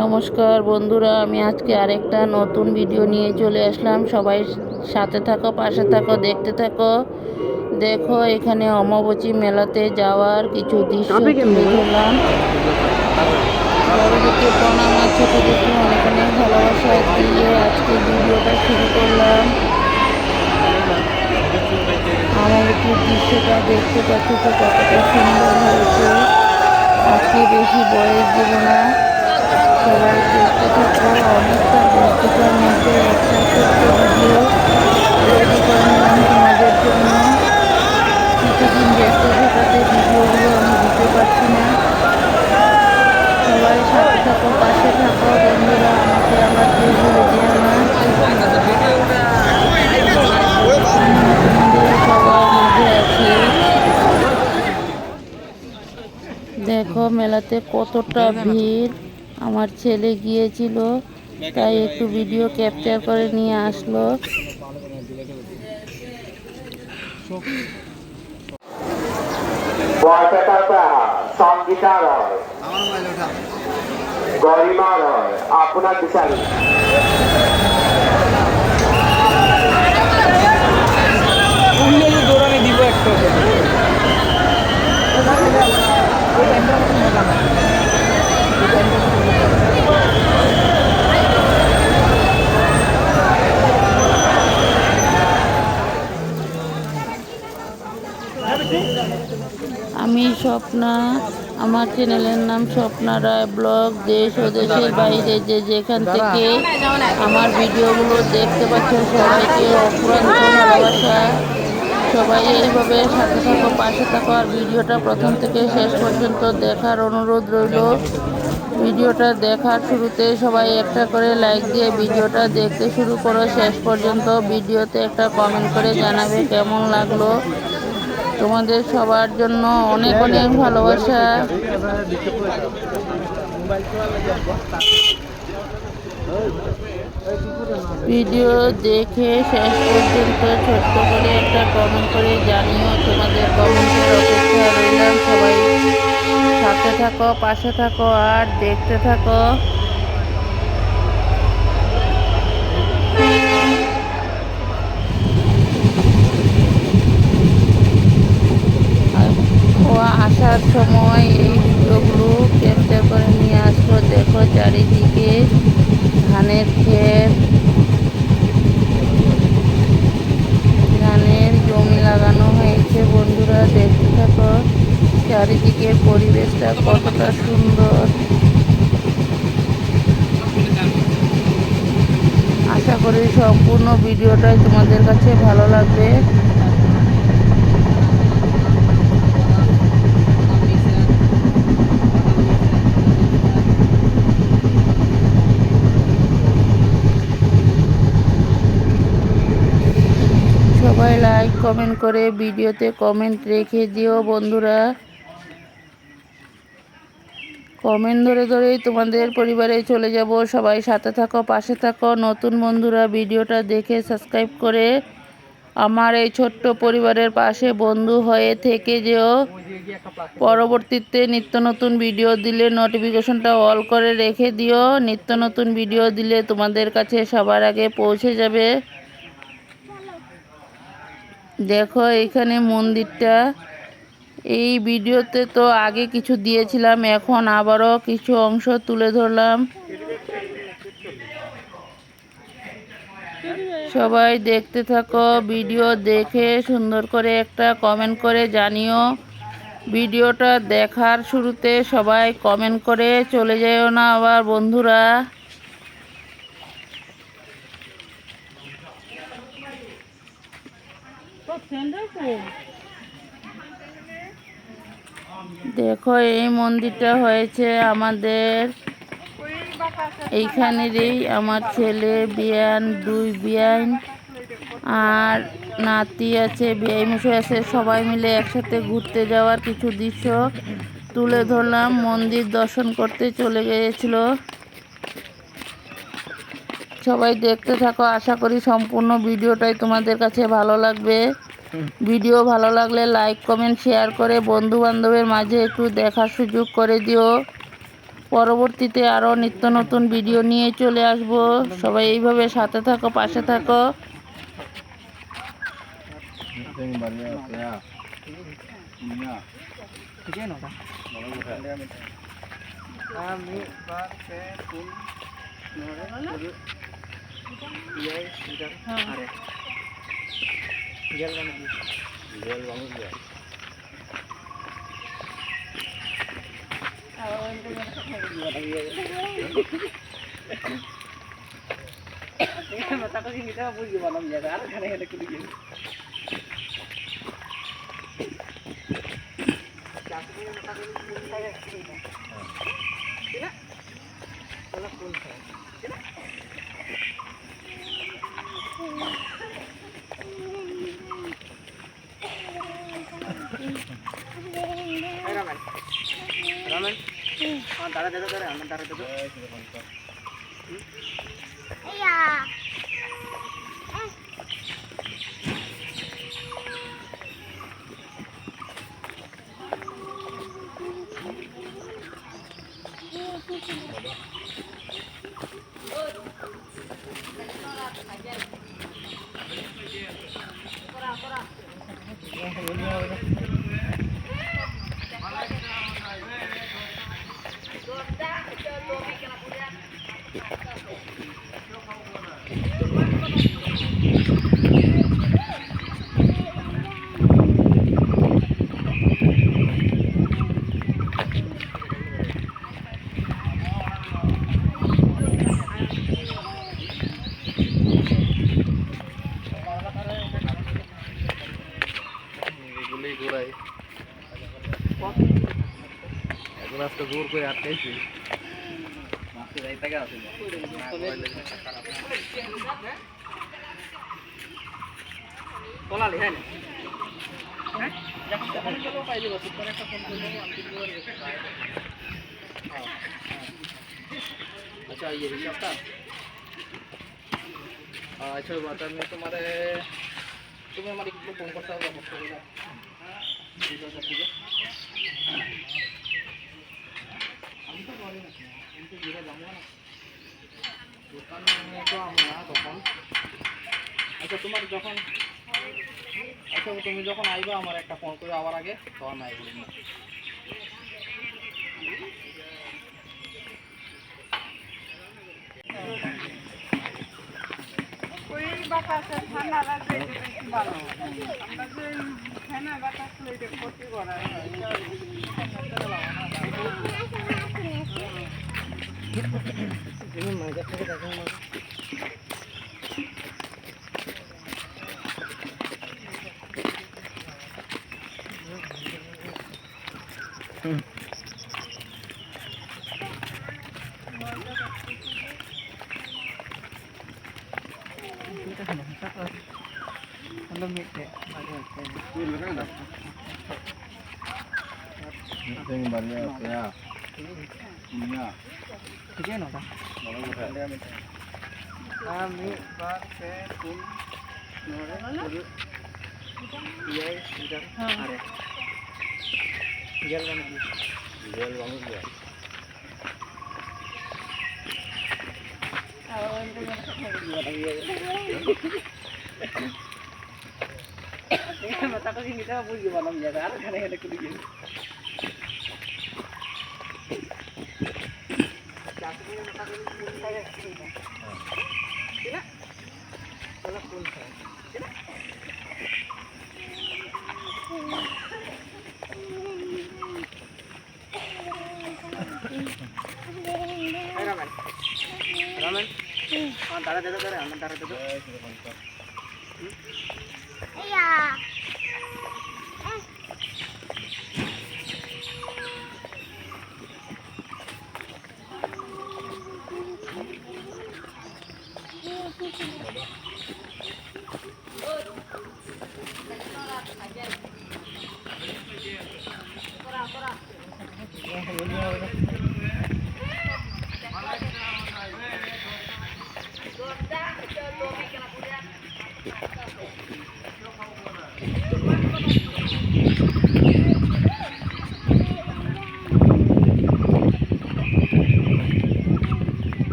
নমস্কার বন্ধুরা, আমি আজকে আরেকটা নতুন ভিডিও নিয়ে চলে আসলাম। সবাই সাথে থাকো, পাশে থাকো, দেখতে থাকো। দেখো, এখানে অমাবচী মেলাতে যাওয়ার কিছু দৃশ্য তুলে ধরলাম। বড়দেরকে প্রণাম আর ছোটদেরকে অনেক অনেক ভালোবাসা দিয়ে আজকে ভিডিওটা শুরু করলাম। অমাবচীর দৃশ্যটা দেখতে পাচ্ছ তো কতটা সুন্দর হয়েছে। আজকে বেশি বয়স দেব না, সবাই দেখতে থাকো। অনেকটা ব্যস্ততার মধ্যে একটা ছোট্ট ভিডিও রেডি করে নিলাম তোমাদের জন্য। কিছুদিন ব্যস্ত থাকাতে ভিডিওগুলো আমি দিতে পারছি না। সবাই সাথে থাকো, পাশে থাকো বন্ধুরা, আমাকে আবার কেউ ভুলে যেও না। তোমাদের সবার মাঝে আছি। দেখো মেলাতে কতটা ভিড়। আমার ছেলে গিয়েছিল, তাই একটু ভিডিও ক্যাপচার করে নিয়ে আসলো। সঙ্গীতা রয়, গরিমা রয়, আপনার বিচারে দৌড়ানি দিব একটা। আমি স্বপ্না, আমার চ্যানেলের নাম স্বপ্না রায় ব্লগ। দেশ ও দেশের বাইরে যে যেখান থেকে আমার ভিডিওগুলো দেখতে পাচ্ছ, সবাইকে অফুরন্ত ভালোবাসা। সবাই এইভাবে সাথে থাকো, পাশে থাকো, আর ভিডিওটা প্রথম থেকে শেষ পর্যন্ত দেখার অনুরোধ রইল। ভিডিওটা দেখার শুরুতে সবাই একটা করে লাইক দিয়ে ভিডিওটা দেখতে শুরু করো শেষ পর্যন্ত। ভিডিওতে একটা কমেন্ট করে জানাবে কেমন লাগলো। তোমাদের সবার জন্য অনেক অনেক ভালোবাসা। ভিডিও দেখে শেষ পর্যন্ত ছোট্ট করে একটা কমেন্ট করে জানিও। তোমাদের কমেন্টের অপেক্ষা রইলাম। সবাই সাথে থাকো, পাশে থাকো, আর দেখতে থাকো। আসার সময় এই ভিডিওগুলো ক্যাপচার করে নিয়ে আসবো। দেখো চারিদিকে ধানের ক্ষেত, ধানের জমি লাগানো হয়েছে। বন্ধুরা দেখতে থাকো, চারিদিকের পরিবেশটা কতটা সুন্দর। আশা করি সম্পূর্ণ ভিডিওটাই তোমাদের কাছে ভালো লাগবে। সবাই লাইক কমেন্ট করে ভিডিওতে কমেন্ট রেখে দিও বন্ধুরা। কমেন্ট ধরে ধরেই তোমাদের পরিবারে চলে যাব। সবাই সাথে থাকো, পাশে থাকো। নতুন বন্ধুরা ভিডিওটা দেখে সাবস্ক্রাইব করে আমার এই ছোট্ট পরিবারের পাশে বন্ধু হয়ে থেকে যেও। পরবর্তীতে নিত্য নতুন ভিডিও দিলে নোটিফিকেশনটা অল করে রেখে দিও। নিত্য নতুন ভিডিও দিলে তোমাদের কাছে সবার আগে পৌঁছে যাবে। দেখো এখানে মন্দিরটা, এই ভিডিওতে তো আগে কিছু দিয়েছিলাম, এখন আবারও কিছু অংশ তুলে ধরলাম। সবাই দেখতে থাকো, ভিডিও দেখে সুন্দর করে একটা কমেন্ট করে জানিও। ভিডিওটা দেখার শুরুতে সবাই কমেন্ট করে চলে যেও না আবার বন্ধুরা। দেখো এই মন্দিরটা হয়েছে আমাদের এইখানেরই। আমার ছেলে বিয়ান, দুই বিয়ান আর নাতি আছে, বিয়াই মশাই আছে, সবাই মিলে একসাথে ঘুরতে যাওয়ার কিছু দৃশ্য তুলে ধরলাম। মন্দির দর্শন করতে চলে গিয়েছিল। সবাই দেখতে থাকো, আশা করি সম্পূর্ণ ভিডিওটাই তোমাদের কাছে ভালো লাগবে। ভিডিও ভালো লাগলে লাইক কমেন্ট শেয়ার করে বন্ধু বান্ধবের মাঝে একটু দেখার সুযোগ করে দিও। পরবর্তীতে আরও নিত্য নতুন ভিডিও নিয়ে চলে আসব। সবাই এইভাবে সাথে থাকো, পাশে থাকো। এখন আজকে জোর করে আটকাইছি। আচ্ছা ये हिसाबটা আচ্ছা বাতা আমি তোমারে তুমি আমার একটু ফোন করতে হবে অবশ্যই ঠিক আছে ঠিক আছে আমি তো বলি না কিন্তু যেটা যাবো না দোকানে তো আমরা তখন আচ্ছা তোমার যখন আচ্ছা তুমি যখন আইবা আমার একটা ফোন করে আবার আগে তখন আই বলি না ওই বাতাসে ঠান্ডা লাগবে এটা বেশি ভালো আমরা যে ফ্যানের বাতাস লইতে ক্ষতি করা হয়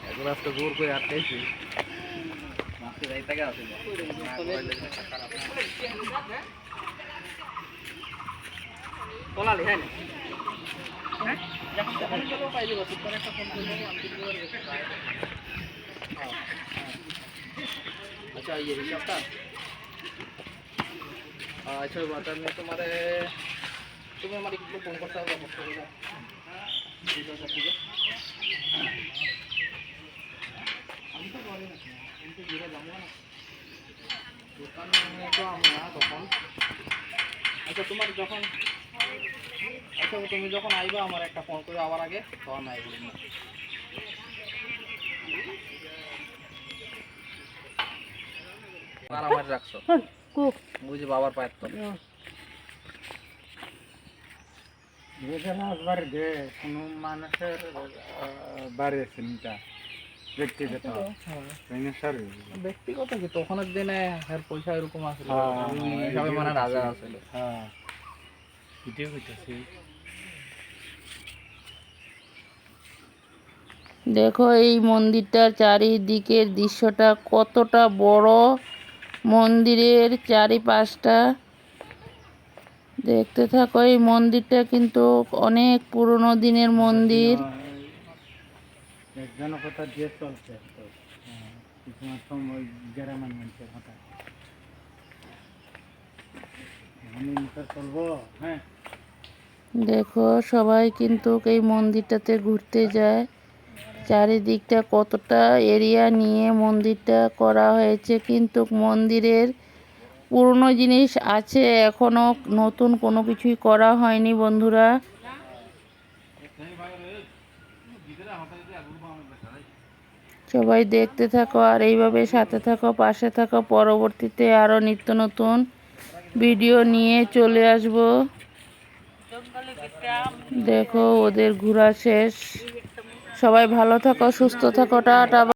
একবার আজকে জোর করে আটকাইছি পলালি হ্যাঁ अच्छा ये हिसाबটা আচ্ছা বাটা আমি তোমারে তুমি আমার একটু ফোন করতে হবে আমি তো পারি না আমি তো ঘুরে যাবো না দোকানে তো আমি না তখন আচ্ছা তোমার যখন আচ্ছা তুমি যখন আইবা আমার একটা ফোন করে আবার আগে তখন নাই বলি না আরামার রাখছো বুঝি বাবার পায়ের তো আসবার যে কোনো মানুষের বাড়ি আছে নিটা ব্যক্তিগত ব্যক্তিগত কি তখনের দিনে এর পয়সা এরকম আসলে হিসাবে মানে রাজা আসছিল হ্যাঁ ভিডিও হইতেছে দেখো এই মন্দিরটার চারিদিকের দৃশ্যটা কতটা বড়, মন্দিরের চারিপাশটা দেখতে থাকো। এই মন্দিরটা কিন্তু অনেক পুরনো দিনের মন্দির। জনকতা দিয়ে চলছে কিছুমাত্র ওই গ্রামের মানুষের কথা আমি চলবো। হ্যাঁ দেখো সবাই কিন্তু এই মন্দিরটাতে ঘুরতে যায়। চারিদিকটা কতটা এরিয়া নিয়ে মন্দিরটা করা হয়েছে, কিন্তু মন্দিরের পুরনো জিনিস আছে, এখনো নতুন কোনো কিছুই করা হয়নি বন্ধুরা। সবাই দেখতে থাকো আর এইভাবে সাথে থাকো, পাশে থাকো। পরবর্তীতে আরও নিত্য নতুন ভিডিও নিয়ে চলে আসব। দেখো ওদের ঘোরা শেষ। সবাই ভালো থাকো, সুস্থ থাকো, টাটা।